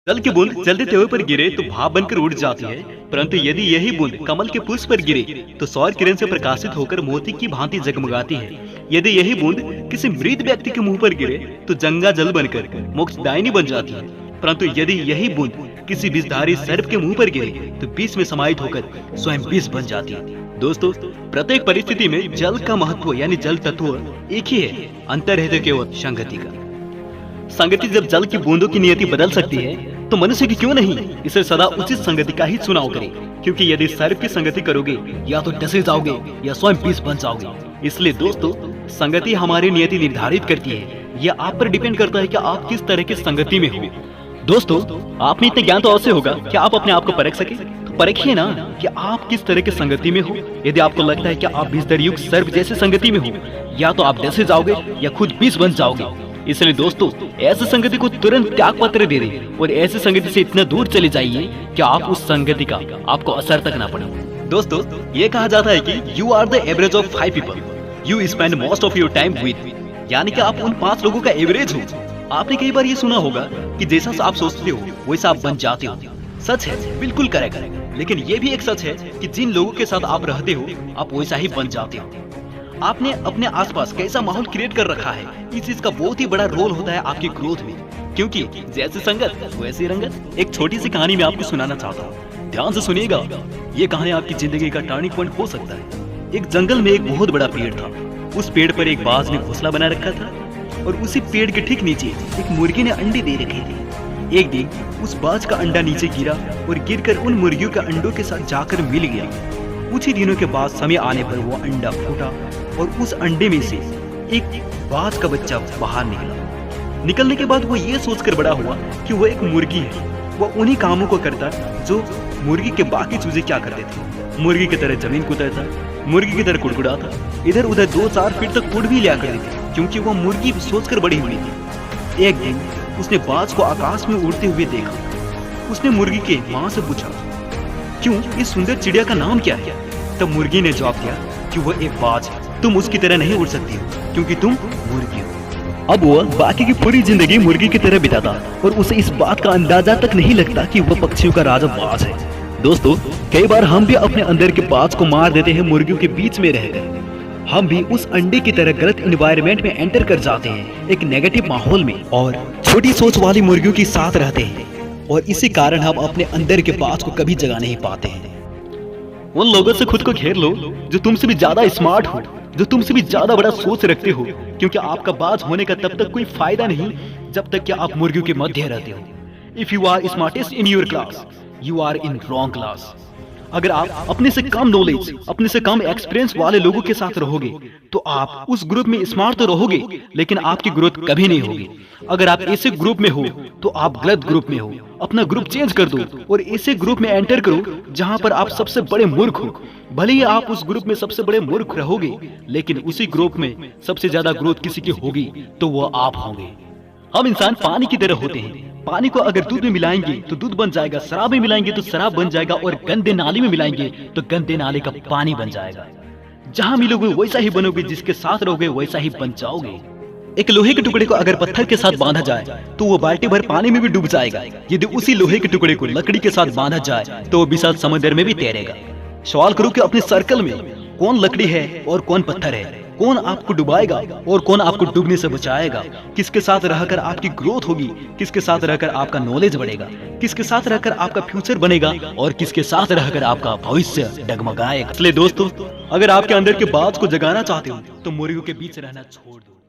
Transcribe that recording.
जल की बूंद जलते तवे पर गिरे तो भाप बनकर उड़ जाती है, परंतु यदि यही बूंद कमल के पुष्प पर गिरे तो सौर किरण से प्रकाशित होकर मोती की भांति जगमगाती है। यदि यही बूंद किसी मृत व्यक्ति के मुंह पर गिरे तो गंगा जल बनकर मोक्षदायिनी बन जाती है, परंतु यदि यही बूंद किसी विषधारी सर्प के मुंह पर गिरे तो विष में समाहित होकर स्वयं विष बन जाती है। दोस्तों, प्रत्येक परिस्थिति में जल का महत्व यानी जल तत्व एक ही है, अंतर है तो केवल संगति का। संगति जब जल की बूंदों की नियति बदल सकती है तो मनुष्य की क्यों नहीं, इसे सदा उचित संगति का ही चुनाव करें, क्योंकि यदि सर्प की संगति करोगे या तो डसे जाओगे या स्वयं विष बन जाओगे। इसलिए दोस्तों, संगति हमारी नियति निर्धारित करती है, यह आप पर डिपेंड करता है कि आप किस तरह की संगति में हो। दोस्तों, आप में इतना ज्ञान तो अवश्य होगा कि आप अपने आप को परख सके, तो परखिए ना कि आप किस तरह की संगति में हो। यदि आपको लगता है कि आप विषधर युक्त सर्प जैसे संगति में हो, या तो आप डसे जाओगे या खुद विष बन जाओगे। इसलिए दोस्तों, ऐसी संगति को तुरंत त्याग पत्र दे दें और ऐसी संगति से इतना दूर चले जाइए कि आप उस संगति का आपको असर तक ना पड़े। दोस्तों, ये कहा जाता है कि you are the average of 5 people you spend most of your time with, यानी कि आप उन 5 लोगों का एवरेज हो। आपने कई बार ये सुना होगा कि जैसा आप सोचते हो वैसा आप बन जाते हो। सच है, बिल्कुल करेक्ट। लेकिन ये भी एक सच है कि जिन लोगों के साथ आप रहते हो आप वैसा ही बन जाते हो। आपने अपने आसपास कैसा माहौल क्रिएट कर रखा है, इस चीज का बहुत ही बड़ा रोल होता है आपकी ग्रोथ में, क्योंकि जैसे संगत वैसी रंगत। एक छोटी सी कहानी मैं आपको सुनाना चाहता हूँ, ध्यान से सुनिएगा। ये कहानी आपकी जिंदगी का टर्निंग पॉइंट हो सकता है। एक जंगल में एक बहुत बड़ा पेड़ था। उस पेड़ पर एक बाज ने घोंसला बना रखा था और उसी पेड़ के ठीक नीचे एक मुर्गी ने अंडे दे रखे थे। एक दिन उस बाज का अंडा नीचे गिरा और गिरकर उन मुर्गियों के अंडों के साथ जाकर मिल गया। कुछ ही दिनों के बाद समय आने पर वो अंडा फूटा और उस अंडे में से एक बाज का बच्चा बाहर निकला। निकलने के बाद वो ये सोचकर बड़ा हुआ कि वो एक मुर्गी है। वो उन्हीं कामों को करता जो मुर्गी के बाकी चूजे क्या करते थे। मुर्गी की तरह जमीन कुतरता, मुर्गी की तरह कुड़कुड़ाता, इधर उधर 2-4 फीट तक उड़ भी लिया करती थी, क्योंकि वो मुर्गी सोचकर बड़ी हुई थी। एक दिन उसने बाज को आकाश में उड़ते हुए देखा। उसने मुर्गी के माँ से पूछा, क्यों इस सुंदर चिड़िया का नाम क्या है? तब मुर्गी ने जवाब दिया कि वो एक बाज है, तुम उसकी तरह नहीं उड़ सकती हो क्योंकि तुम मुर्गी हो। अब वो बाकी की पूरी जिंदगी मुर्गी की तरह बिताता और उसे इस बात का अंदाजा तक नहीं लगता कि वह पक्षियों का राजा बाज है। दोस्तों, कई बार हम भी अपने अंदर के बाज को मार देते हैं मुर्गियों के बीच में रहकर। हम भी उस अंडे की तरह गलत एनवायरनमेंट में एंटर कर जाते हैं, एक नेगेटिव माहौल में, और छोटी सोच वाली मुर्गियों के साथ रहते हैं, और इसी कारण हम अपने अंदर के बाज को कभी जगा नहीं पाते हैं। उन लोगों से खुद को घेर लो जो तुमसे भी ज्यादा स्मार्ट हो, जो तुमसे भी ज्यादा बड़ा सोच रखते हो, क्योंकि आपका बाज होने का तब तक कोई फायदा नहीं जब तक कि आप मुर्गियों के मध्य रहते हो। If you are smartest in your class, you are in wrong class. अगर आप अपने से कम नॉलेज, अपने से कम एक्सपीरियंस वाले लोगों के साथ रहोगे तो आप उस ग्रुप में स्मार्ट तो रहोगे, लेकिन आपकी ग्रोथ कभी नहीं होगी। अगर आप ऐसे ग्रुप में हो तो आप गलत ग्रुप में हो। अपना ग्रुप चेंज कर दो और ऐसे ग्रुप में एंटर करो जहां पर आप सबसे बड़े मूर्ख हो। भले ही आप उस ग्रुप में सबसे बड़े मूर्ख रहोगे, लेकिन उसी ग्रुप में सबसे ज्यादा ग्रोथ किसी की होगी तो वो आप होंगे। हम इंसान पानी की तरह होते हैं। पानी को अगर दूध में मिलाएंगे तो दूध बन जाएगा, शराब में मिलाएंगे तो शराब बन जाएगा, और गंदे नाली में मिलाएंगे तो गंदे नाले का पानी बन जाएगा। जहां मिलोगे वैसा ही बनोगे, जिसके साथ रहोगे वैसा ही बन जाओगे। एक लोहे के टुकड़े को अगर पत्थर के साथ बांधा जाए तो वो बाल्टी भर पानी में भी डूब जाएगा। यदि उसी लोहे के टुकड़े को लकड़ी के साथ बांधा जाए तो वो विशाल समुद्र में भी तैरेगा। सवाल करो कि अपने सर्कल में कौन लकड़ी है और कौन पत्थर है, कौन आपको डुबाएगा और कौन आपको डूबने से बचाएगा, किसके साथ रहकर आपकी ग्रोथ होगी, किसके साथ रहकर आपका नॉलेज बढ़ेगा, किसके साथ रहकर आपका फ्यूचर बनेगा और किसके साथ रहकर आपका भविष्य डगमगाएगा। इसलिए दोस्तों, अगर आपके अंदर के बाज को जगाना चाहते हो तो मुर्गियों के बीच रहना छोड़ दो।